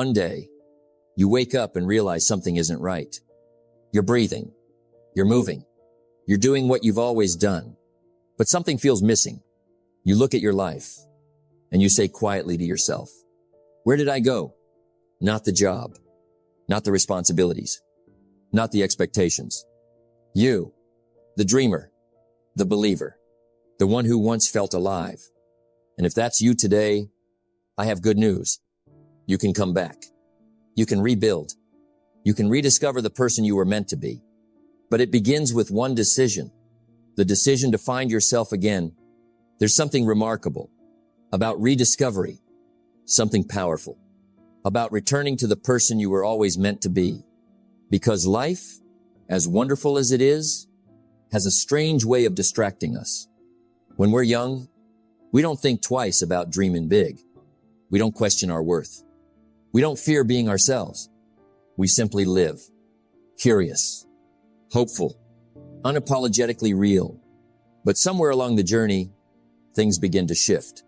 One day, you wake up and realize something isn't right. You're breathing. You're moving. You're doing what you've always done. But something feels missing. You look at your life and you say quietly to yourself, where did I go? Not the job, not the responsibilities, not the expectations. You, the dreamer, the believer, the one who once felt alive. And if that's you today, I have good news. You can come back. You can rebuild. You can rediscover the person you were meant to be. But it begins with one decision, the decision to find yourself again. There's something remarkable about rediscovery, something powerful about returning to the person you were always meant to be. Because life, as wonderful as it is, has a strange way of distracting us. When we're young, we don't think twice about dreaming big. We don't question our worth. We don't fear being ourselves. We simply live, curious, hopeful, unapologetically real. But somewhere along the journey, things begin to shift.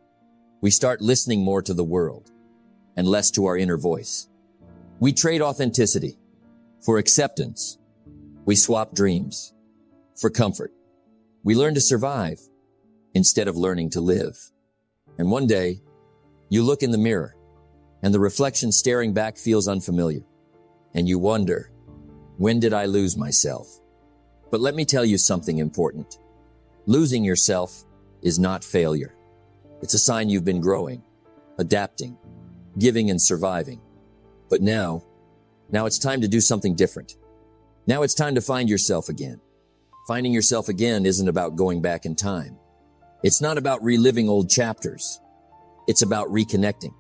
We start listening more to the world and less to our inner voice. We trade authenticity for acceptance. We swap dreams for comfort. We learn to survive instead of learning to live. And one day, you look in the mirror and the reflection staring back feels unfamiliar. And you wonder, when did I lose myself? But let me tell you something important. Losing yourself is not failure. It's a sign you've been growing, adapting, giving and surviving. But now it's time to do something different. Now it's time to find yourself again. Finding yourself again isn't about going back in time. It's not about reliving old chapters. It's about reconnecting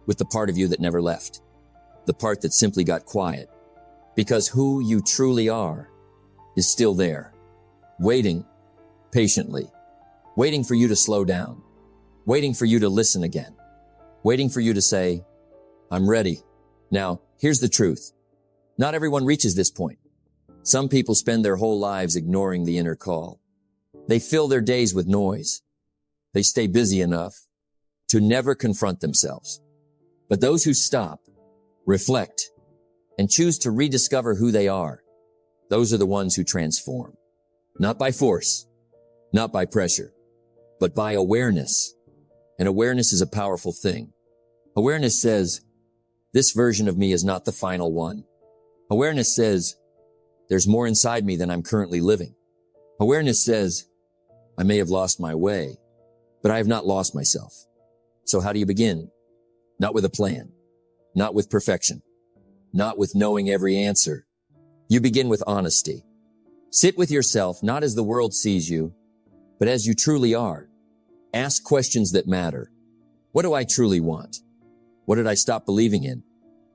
with the part of you that never left, the part that simply got quiet, because who you truly are is still there, waiting patiently, waiting for you to slow down, waiting for you to listen again, waiting for you to say, I'm ready. Now, here's the truth. Not everyone reaches this point. Some people spend their whole lives ignoring the inner call. They fill their days with noise. They stay busy enough to never confront themselves. But those who stop, reflect, and choose to rediscover who they are, those are the ones who transform. Not by force, not by pressure, but by awareness. And awareness is a powerful thing. Awareness says, this version of me is not the final one. Awareness says, there's more inside me than I'm currently living. Awareness says, I may have lost my way, but I have not lost myself. So how do you begin? Not with a plan, not with perfection, not with knowing every answer. You begin with honesty. Sit with yourself, not as the world sees you, but as you truly are. Ask questions that matter. What do I truly want? What did I stop believing in?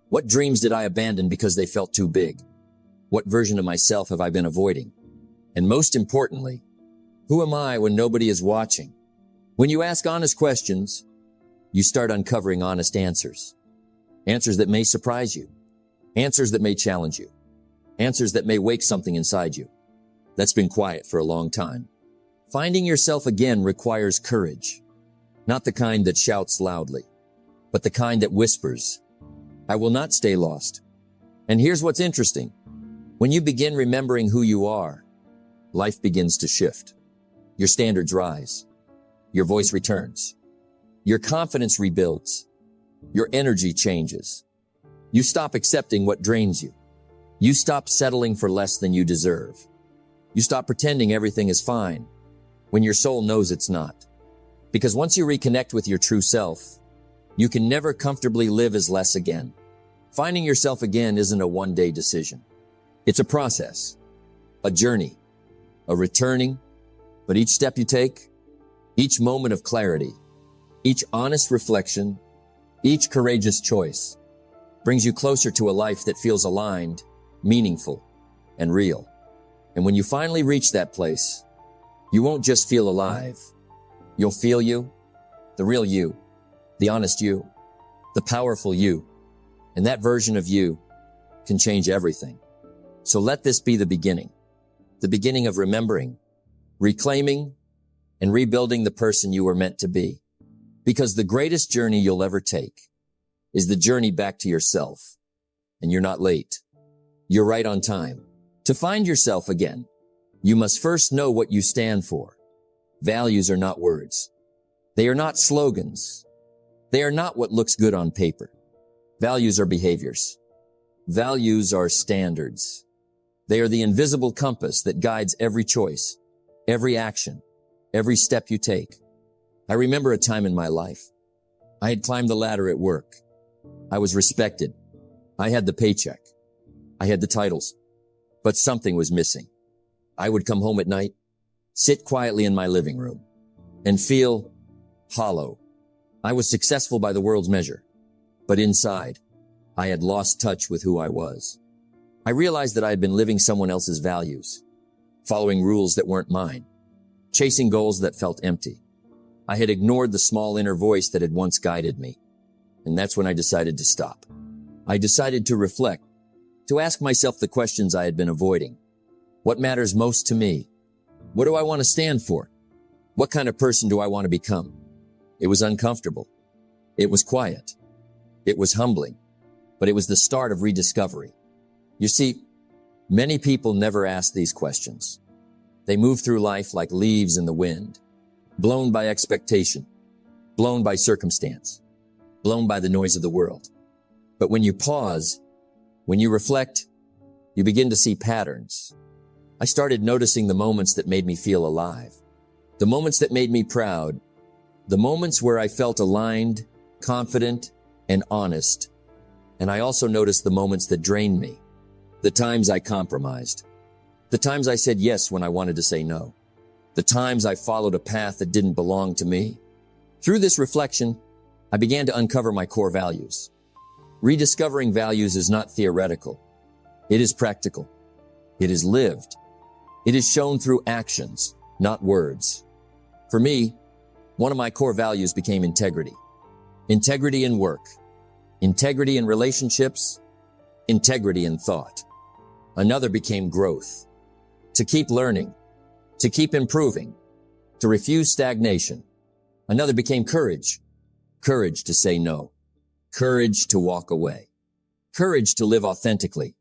What dreams did I abandon because they felt too big? What version of myself have I been avoiding? And most importantly, who am I when nobody is watching? When you ask honest questions, you start uncovering honest answers. Answers that may surprise you. Answers that may challenge you. Answers that may wake something inside you that's been quiet for a long time. Finding yourself again requires courage. Not the kind that shouts loudly, but the kind that whispers, I will not stay lost. And here's what's interesting. When you begin remembering who you are, life begins to shift. Your standards rise. Your voice returns. Your confidence rebuilds. Your energy changes. You stop accepting what drains you. You stop settling for less than you deserve. You stop pretending everything is fine when your soul knows it's not. Because once you reconnect with your true self, you can never comfortably live as less again. Finding yourself again isn't a one-day decision. It's a process, a journey, a returning, but each step you take, each moment of clarity, each honest reflection, each courageous choice brings you closer to a life that feels aligned, meaningful, and real. And when you finally reach that place, you won't just feel alive. You'll feel you, the real you, the honest you, the powerful you. And that version of you can change everything. So let this be the beginning of remembering, reclaiming, and rebuilding the person you were meant to be. Because the greatest journey you'll ever take is the journey back to yourself. And you're not late. You're right on time. To find yourself again, you must first know what you stand for. Values are not words. They are not slogans. They are not what looks good on paper. Values are behaviors. Values are standards. They are the invisible compass that guides every choice, every action, every step you take. I remember a time in my life. I had climbed the ladder at work. I was respected. I had the paycheck. I had the titles. But something was missing. I would come home at night, sit quietly in my living room, and feel hollow. I was successful by the world's measure, but inside, I had lost touch with who I was. I realized that I had been living someone else's values, following rules that weren't mine, chasing goals that felt empty. I had ignored the small inner voice that had once guided me, and that's when I decided to stop. I decided to reflect, to ask myself the questions I had been avoiding. What matters most to me? What do I want to stand for? What kind of person do I want to become? It was uncomfortable. It was quiet. It was humbling, but it was the start of rediscovery. You see, many people never ask these questions. They move through life like leaves in the wind, blown by expectation, blown by circumstance, blown by the noise of the world. But when you pause, when you reflect, you begin to see patterns. I started noticing the moments that made me feel alive, the moments that made me proud, the moments where I felt aligned, confident, and honest. And I also noticed the moments that drained me, the times I compromised, the times I said yes when I wanted to say no, the times I followed a path that didn't belong to me. Through this reflection, I began to uncover my core values. Rediscovering values is not theoretical. It is practical. It is lived. It is shown through actions, not words. For me, one of my core values became integrity. Integrity in work, integrity in relationships, integrity in thought. Another became growth. To keep learning, to keep improving, to refuse stagnation. Another became courage. Courage to say no. Courage to walk away. Courage to live authentically.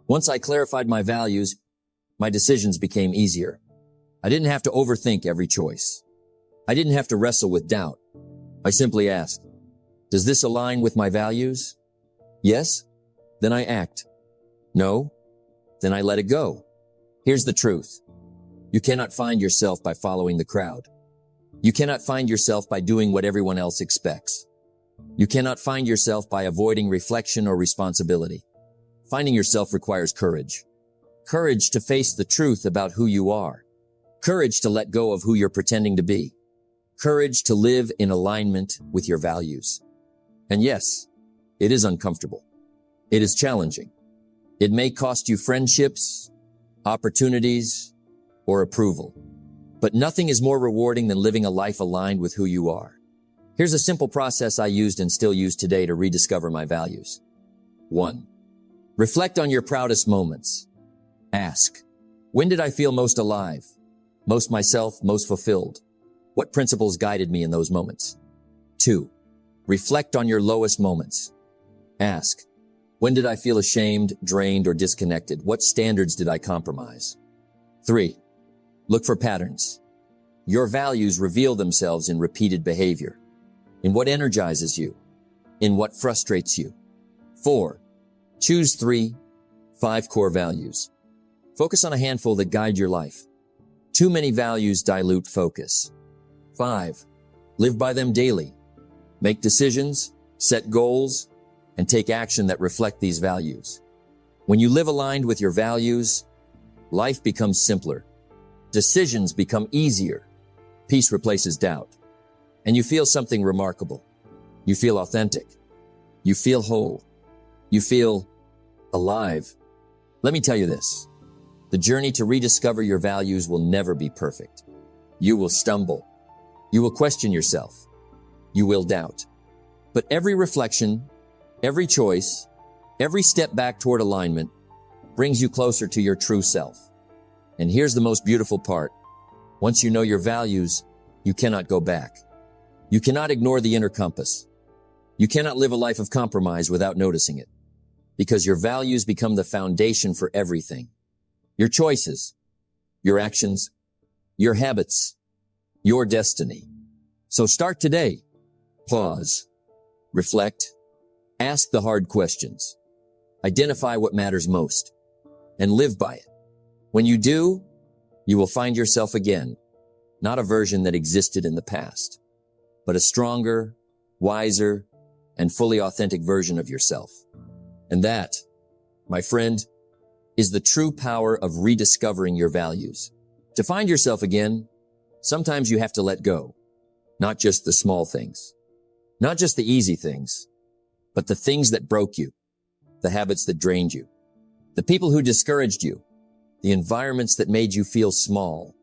Once I clarified my values, my decisions became easier. I didn't have to overthink every choice. I didn't have to wrestle with doubt. I simply asked, does this align with my values? Yes? Then I act. No? Then I let it go. Here's the truth. You cannot find yourself by following the crowd. You cannot find yourself by doing what everyone else expects. You cannot find yourself by avoiding reflection or responsibility. Finding yourself requires courage. Courage to face the truth about who you are. Courage to let go of who you're pretending to be. Courage to live in alignment with your values. And yes, it is uncomfortable. It is challenging. It may cost you friendships, opportunities, or approval. But nothing is more rewarding than living a life aligned with who you are. Here's a simple process I used and still use today to rediscover my values. 1. Reflect on your proudest moments. Ask, when did I feel most alive, most myself, most fulfilled? What principles guided me in those moments? 2. Reflect on your lowest moments. Ask, when did I feel ashamed, drained, or disconnected? What standards did I compromise? 3. Look for patterns. Your values reveal themselves in repeated behavior, in what energizes you, in what frustrates you. 4. Choose 3, 5 core values. Focus on a handful that guide your life. Too many values dilute focus. 5. Live by them daily. Make decisions, set goals, and take action that reflect these values. When you live aligned with your values, life becomes simpler. Decisions become easier. Peace replaces doubt. And you feel something remarkable. You feel authentic. You feel whole. You feel alive. Let me tell you this. The journey to rediscover your values will never be perfect. You will stumble. You will question yourself. You will doubt. But every reflection, every choice, every step back toward alignment brings you closer to your true self. And here's the most beautiful part. Once you know your values, you cannot go back. You cannot ignore the inner compass. You cannot live a life of compromise without noticing it, because your values become the foundation for everything. Your choices, your actions, your habits, your destiny. So start today. Pause, reflect, ask the hard questions, identify what matters most, and live by it. When you do, you will find yourself again, not a version that existed in the past, but a stronger, wiser, and fully authentic version of yourself. And that, my friend, is the true power of rediscovering your values. To find yourself again, sometimes you have to let go, not just the small things, not just the easy things, but the things that broke you, the habits that drained you, the people who discouraged you, the environments that made you feel small.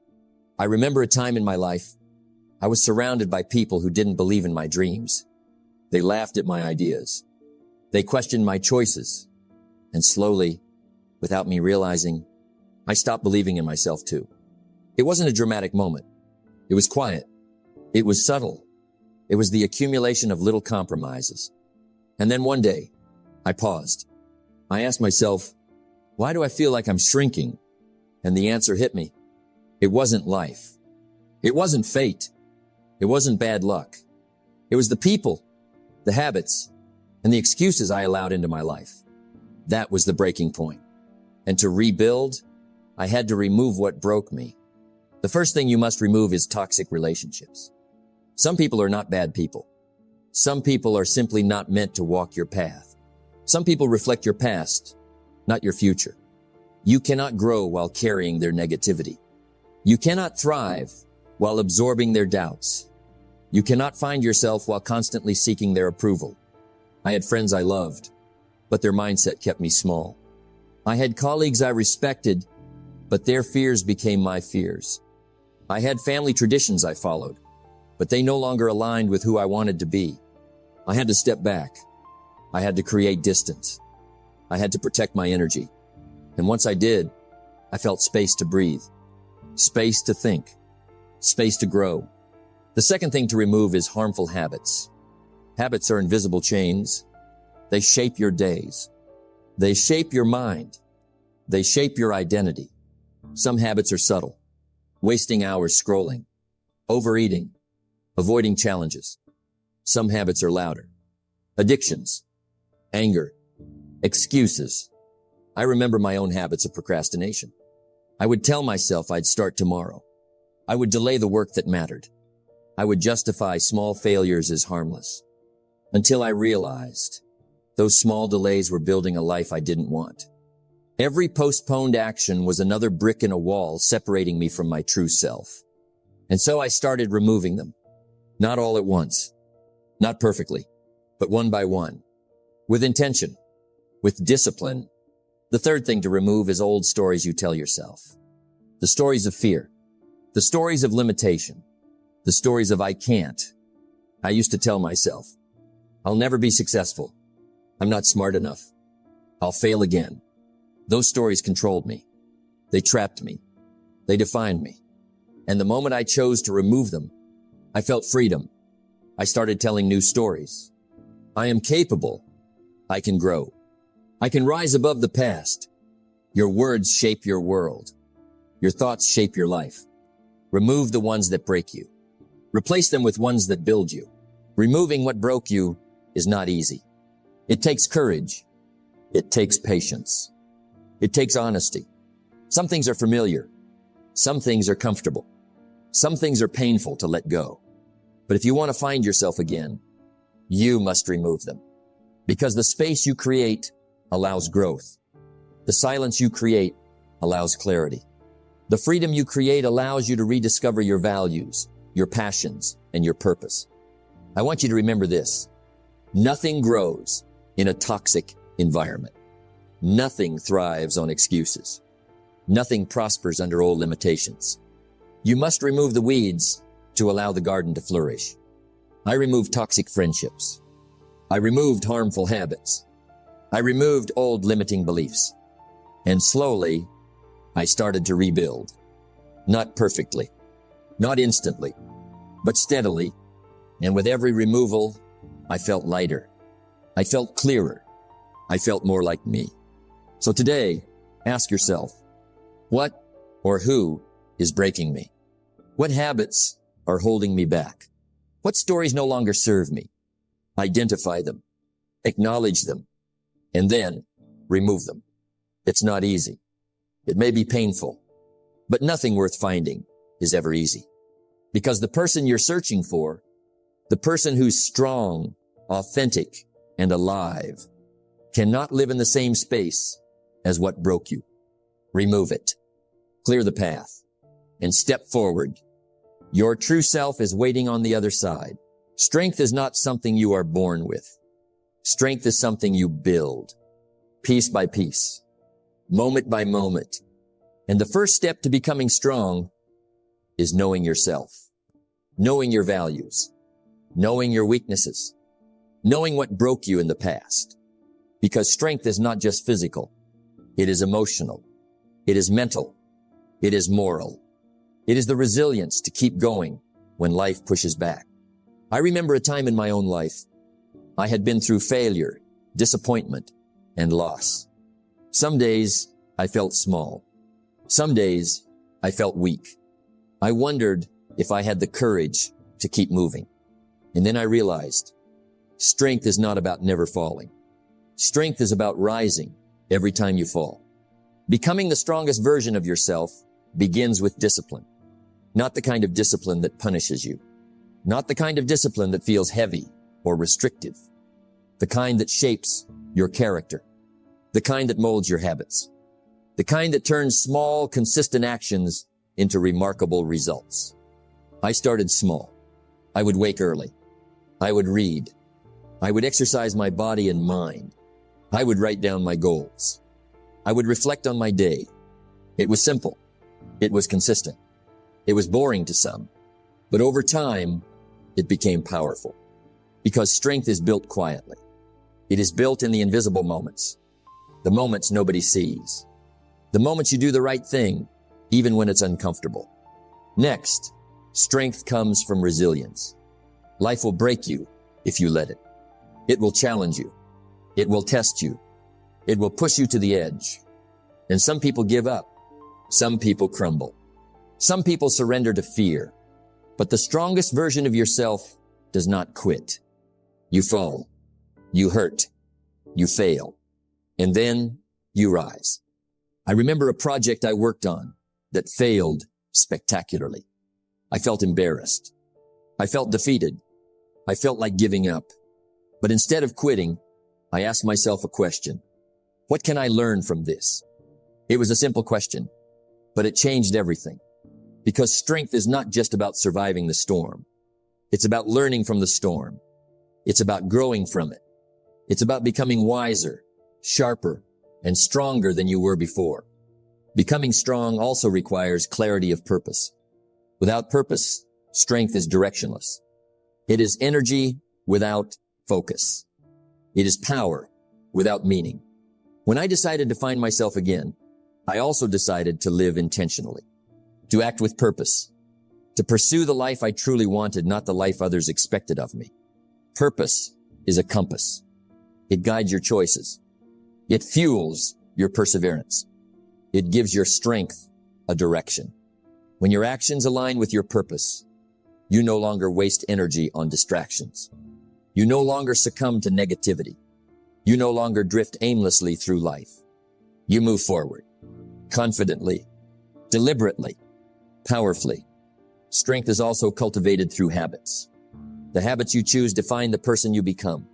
I remember a time in my life, I was surrounded by people who didn't believe in my dreams. They laughed at my ideas. They questioned my choices. And slowly, without me realizing, I stopped believing in myself too. It wasn't a dramatic moment. It was quiet. It was subtle. It was the accumulation of little compromises. And then one day, I paused. I asked myself, why do I feel like I'm shrinking? And the answer hit me. It wasn't life. It wasn't fate. It wasn't bad luck. It was the people, the habits, and the excuses I allowed into my life. That was the breaking point. And to rebuild, I had to remove what broke me. The first thing you must remove is toxic relationships. Some people are not bad people. Some people are simply not meant to walk your path. Some people reflect your past, not your future. You cannot grow while carrying their negativity. You cannot thrive while absorbing their doubts. You cannot find yourself while constantly seeking their approval. I had friends I loved, but their mindset kept me small. I had colleagues I respected, but their fears became my fears. I had family traditions I followed, but they no longer aligned with who I wanted to be. I had to step back. I had to create distance. I had to protect my energy. And once I did, I felt space to breathe, space to think, space to grow. The second thing to remove is harmful habits. Habits are invisible chains. They shape your days. They shape your mind. They shape your identity. Some habits are subtle, wasting hours scrolling, overeating, avoiding challenges. Some habits are louder, addictions, anger, excuses. I remember my own habits of procrastination. I would tell myself I'd start tomorrow. I would delay the work that mattered. I would justify small failures as harmless. Until I realized those small delays were building a life I didn't want. Every postponed action was another brick in a wall separating me from my true self. And so I started removing them. Not all at once. Not perfectly, but one by one. With intention. With discipline. The third thing to remove is old stories you tell yourself. The stories of fear. The stories of limitation. The stories of I can't. I used to tell myself, I'll never be successful. I'm not smart enough. I'll fail again. Those stories controlled me. They trapped me. They defined me. And the moment I chose to remove them, I felt freedom. I started telling new stories. I am capable. I can grow. I can rise above the past. Your words shape your world. Your thoughts shape your life. Remove the ones that break you. Replace them with ones that build you. Removing what broke you is not easy. It takes courage. It takes patience. It takes honesty. Some things are familiar. Some things are comfortable. Some things are painful to let go. But if you want to find yourself again, you must remove them. Because the space you create allows growth. The silence you create allows clarity. The freedom you create allows you to rediscover your values, your passions, and your purpose. I want you to remember this. Nothing grows in a toxic environment. Nothing thrives on excuses. Nothing prospers under old limitations. You must remove the weeds to allow the garden to flourish. I removed toxic friendships. I removed harmful habits. I removed old limiting beliefs. And slowly, I started to rebuild. Not perfectly, not instantly, but steadily. And with every removal, I felt lighter. I felt clearer. I felt more like me. So today, ask yourself, what or who is breaking me? What habits are holding me back? What stories no longer serve me? Identify them, acknowledge them, and then remove them. It's not easy. It may be painful, but nothing worth finding is ever easy. Because the person you're searching for, the person who's strong, authentic, and alive, cannot live in the same space as what broke you. Remove it, clear the path, and step forward. Your true self is waiting on the other side. Strength is not something you are born with. Strength is something you build, piece by piece, moment by moment. And the first step to becoming strong is knowing yourself, knowing your values, knowing your weaknesses, knowing what broke you in the past. Because strength is not just physical. It is emotional. It is mental. It is moral. It is the resilience to keep going when life pushes back. I remember a time in my own life. I had been through failure, disappointment, and loss. Some days I felt small. Some days I felt weak. I wondered if I had the courage to keep moving. And then I realized strength is not about never falling. Strength is about rising every time you fall. Becoming the strongest version of yourself begins with discipline. Not the kind of discipline that punishes you. Not the kind of discipline that feels heavy or restrictive. The kind that shapes your character. The kind that molds your habits. The kind that turns small, consistent actions into remarkable results. I started small. I would wake early. I would read. I would exercise my body and mind. I would write down my goals. I would reflect on my day. It was simple. It was consistent. It was boring to some, but over time, it became powerful. Because strength is built quietly. It is built in the invisible moments. The moments nobody sees. The moments you do the right thing, even when it's uncomfortable. Next, strength comes from resilience. Life will break you if you let it. It will challenge you. It will test you. It will push you to the edge. And some people give up. Some people crumble. Some people surrender to fear. But the strongest version of yourself does not quit. You fall. You hurt. You fail. And then you rise. I remember a project I worked on that failed spectacularly. I felt embarrassed. I felt defeated. I felt like giving up. But instead of quitting, I asked myself a question. What can I learn from this? It was a simple question, but it changed everything. Because strength is not just about surviving the storm. It's about learning from the storm. It's about growing from it. It's about becoming wiser, sharper, and stronger than you were before. Becoming strong also requires clarity of purpose. Without purpose, strength is directionless. It is energy without focus. It is power without meaning. When I decided to find myself again, I also decided to live intentionally, to act with purpose, to pursue the life I truly wanted, not the life others expected of me. Purpose is a compass. It guides your choices. It fuels your perseverance. It gives your strength a direction. When your actions align with your purpose, you no longer waste energy on distractions. You no longer succumb to negativity. You no longer drift aimlessly through life. You move forward, confidently, deliberately, powerfully. Strength is also cultivated through habits. The habits you choose define the person you become.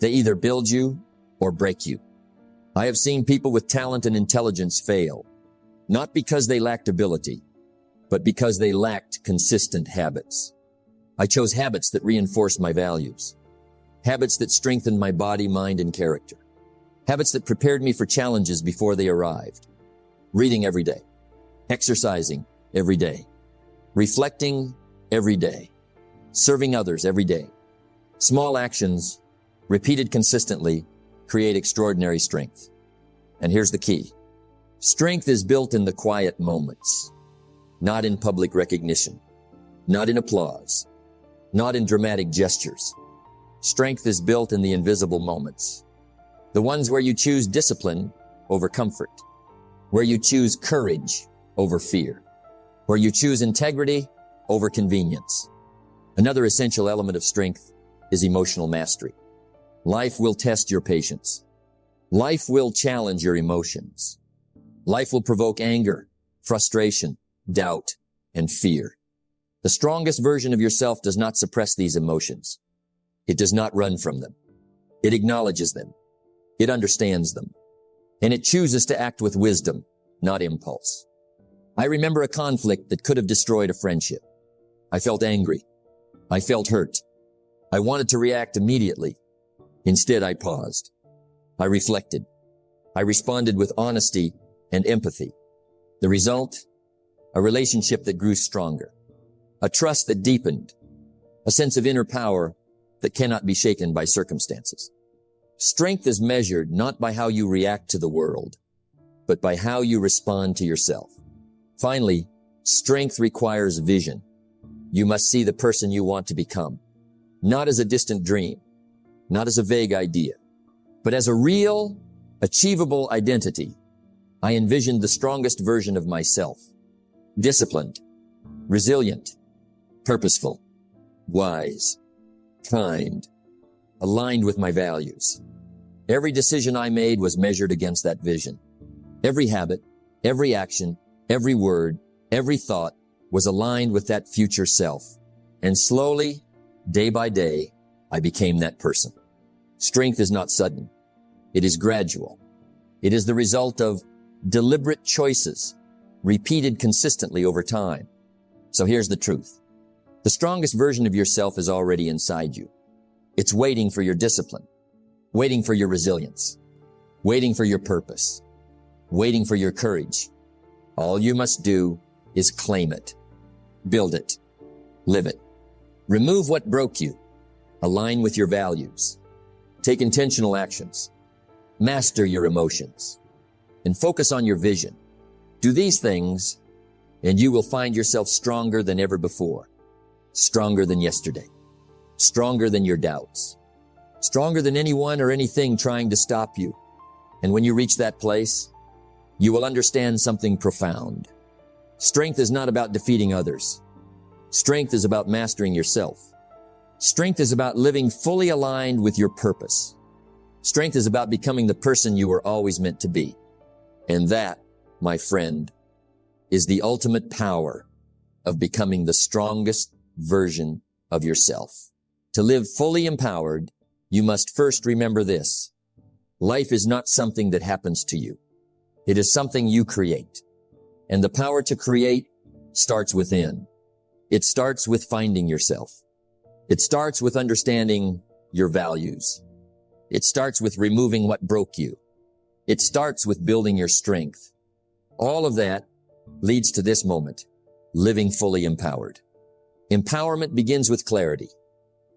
They either build you or break you. I have seen people with talent and intelligence fail, not because they lacked ability, but because they lacked consistent habits. I chose habits that reinforced my values, habits that strengthened my body, mind, and character, habits that prepared me for challenges before they arrived. Reading every day, exercising every day, reflecting every day, serving others every day. Small actions, repeated consistently, create extraordinary strength. And here's the key. Strength is built in the quiet moments, not in public recognition, not in applause, not in dramatic gestures. Strength is built in the invisible moments. The ones where you choose discipline over comfort, where you choose courage over fear, where you choose integrity over convenience. Another essential element of strength is emotional mastery. Life will test your patience. Life will challenge your emotions. Life will provoke anger, frustration, doubt, and fear. The strongest version of yourself does not suppress these emotions. It does not run from them. It acknowledges them. It understands them. And it chooses to act with wisdom, not impulse. I remember a conflict that could have destroyed a friendship. I felt angry. I felt hurt. I wanted to react immediately. Instead, I paused. I reflected. I responded with honesty and empathy. The result? A relationship that grew stronger. A trust that deepened. A sense of inner power that cannot be shaken by circumstances. Strength is measured not by how you react to the world, but by how you respond to yourself. Finally, strength requires vision. You must see the person you want to become, not as a distant dream, not as a vague idea, but as a real, achievable identity. I envisioned the strongest version of myself, disciplined, resilient, purposeful, wise, kind, aligned with my values. Every decision I made was measured against that vision. Every habit, every action, every word, every thought was aligned with that future self. And slowly, day by day, I became that person. Strength is not sudden. It is gradual. It is the result of deliberate choices, repeated consistently over time. So here's the truth. The strongest version of yourself is already inside you. It's waiting for your discipline, waiting for your resilience, waiting for your purpose, waiting for your courage. All you must do is claim it, build it, live it. Remove what broke you, align with your values, take intentional actions, master your emotions, and focus on your vision. Do these things, and you will find yourself stronger than ever before, stronger than yesterday, stronger than your doubts, stronger than anyone or anything trying to stop you. And when you reach that place, you will understand something profound. Strength is not about defeating others. Strength is about mastering yourself. Strength is about living fully aligned with your purpose. Strength is about becoming the person you were always meant to be. And that, my friend, is the ultimate power of becoming the strongest version of yourself. To live fully empowered, you must first remember this. Life is not something that happens to you. It is something you create. And the power to create starts within. It starts with finding yourself. It starts with understanding your values. It starts with removing what broke you. It starts with building your strength. All of that leads to this moment, living fully empowered. Empowerment begins with clarity.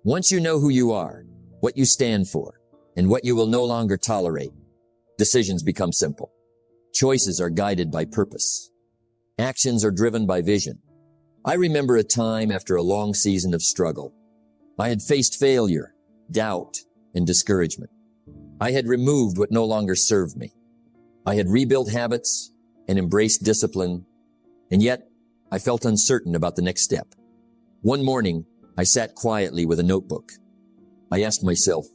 Once you know who you are, what you stand for, and what you will no longer tolerate, decisions become simple. Choices are guided by purpose. Actions are driven by vision. I remember a time after a long season of struggle. I had faced failure, doubt, and discouragement. I had removed what no longer served me. I had rebuilt habits and embraced discipline, and yet I felt uncertain about the next step. One morning, I sat quietly with a notebook. I asked myself,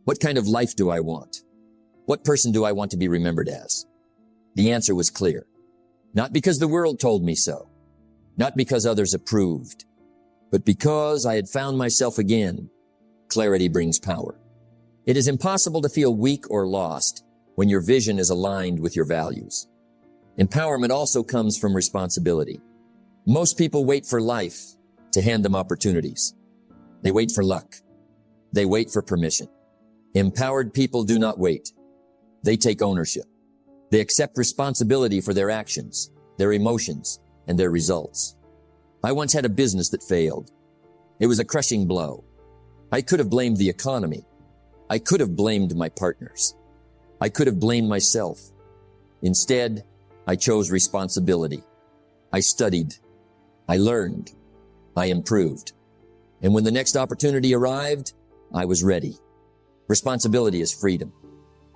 what kind of life do I want? What person do I want to be remembered as? The answer was clear. Not because the world told me so, not because others approved, but because I had found myself again. Clarity brings power. It is impossible to feel weak or lost when your vision is aligned with your values. Empowerment also comes from responsibility. Most people wait for life to hand them opportunities. They wait for luck. They wait for permission. Empowered people do not wait. They take ownership. They accept responsibility for their actions, their emotions, and their results. I once had a business that failed. It was a crushing blow. I could have blamed the economy. I could have blamed my partners. I could have blamed myself. Instead, I chose responsibility. I studied. I learned. I improved. And when the next opportunity arrived, I was ready. Responsibility is freedom.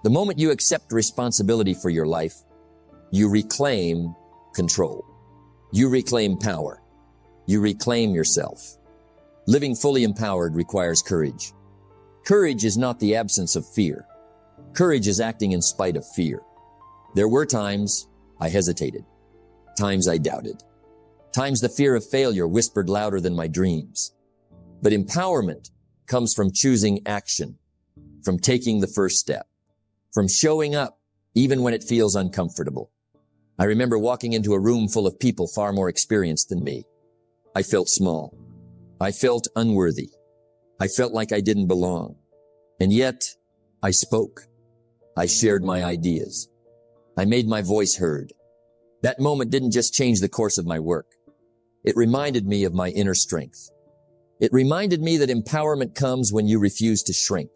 The moment you accept responsibility for your life, you reclaim control. You reclaim power. You reclaim yourself. Living fully empowered requires courage. Courage is not the absence of fear. Courage is acting in spite of fear. There were times I hesitated. Times I doubted. Times the fear of failure whispered louder than my dreams. But empowerment comes from choosing action, from taking the first step, from showing up even when it feels uncomfortable. I remember walking into a room full of people far more experienced than me. I felt small. I felt unworthy. I felt like I didn't belong. And yet, I spoke. I shared my ideas. I made my voice heard. That moment didn't just change the course of my work. It reminded me of my inner strength. It reminded me that empowerment comes when you refuse to shrink,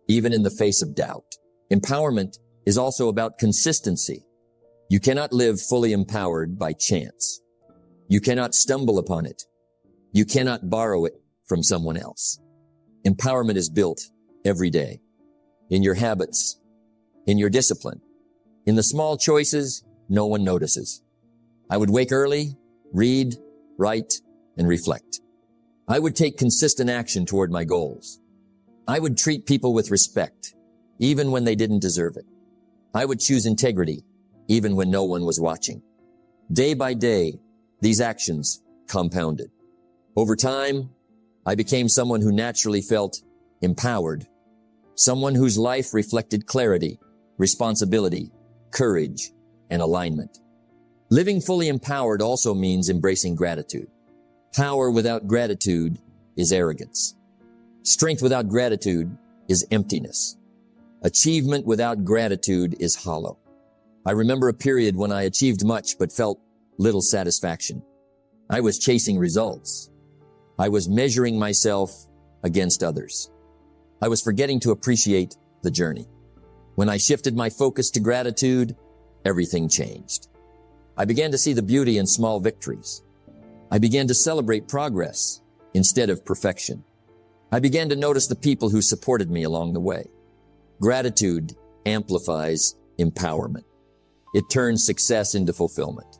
even in the face of doubt. Empowerment is also about consistency. You cannot live fully empowered by chance. You cannot stumble upon it. You cannot borrow it from someone else. Empowerment is built every day, in your habits, in your discipline, in the small choices no one notices. I would wake early, read, write, and reflect. I would take consistent action toward my goals. I would treat people with respect, even when they didn't deserve it. I would choose integrity, even when no one was watching. Day by day, these actions compounded. Over time, I became someone who naturally felt empowered, someone whose life reflected clarity, responsibility, courage, and alignment. Living fully empowered also means embracing gratitude. Power without gratitude is arrogance. Strength without gratitude is emptiness. Achievement without gratitude is hollow. I remember a period when I achieved much but felt little satisfaction. I was chasing results. I was measuring myself against others. I was forgetting to appreciate the journey. When I shifted my focus to gratitude, everything changed. I began to see the beauty in small victories. I began to celebrate progress instead of perfection. I began to notice the people who supported me along the way. Gratitude amplifies empowerment. It turns success into fulfillment.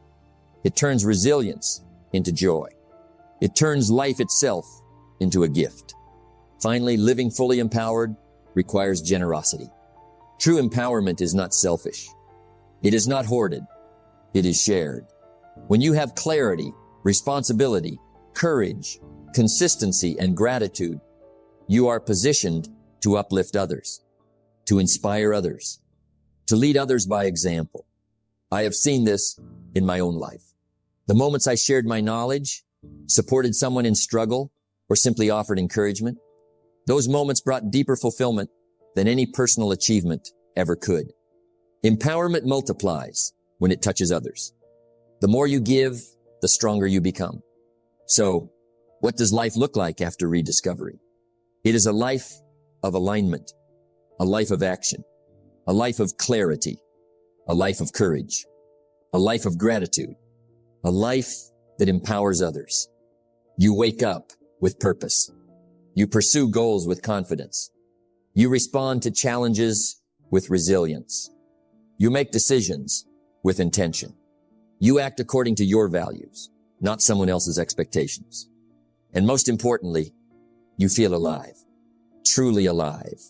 It turns resilience into joy. It turns life itself into a gift. Finally, living fully empowered requires generosity. True empowerment is not selfish. It is not hoarded. It is shared. When you have clarity, responsibility, courage, consistency, and gratitude, you are positioned to uplift others, to inspire others, to lead others by example. I have seen this in my own life. The moments I shared my knowledge, supported someone in struggle, or simply offered encouragement, those moments brought deeper fulfillment than any personal achievement ever could. Empowerment multiplies when it touches others. The more you give, the stronger you become. So, what does life look like after rediscovery? It is a life of alignment, a life of action, a life of clarity, a life of courage, a life of gratitude, a life that empowers others. You wake up with purpose. You pursue goals with confidence. You respond to challenges with resilience. You make decisions with intention. You act according to your values, not someone else's expectations. And most importantly, you feel alive, truly alive.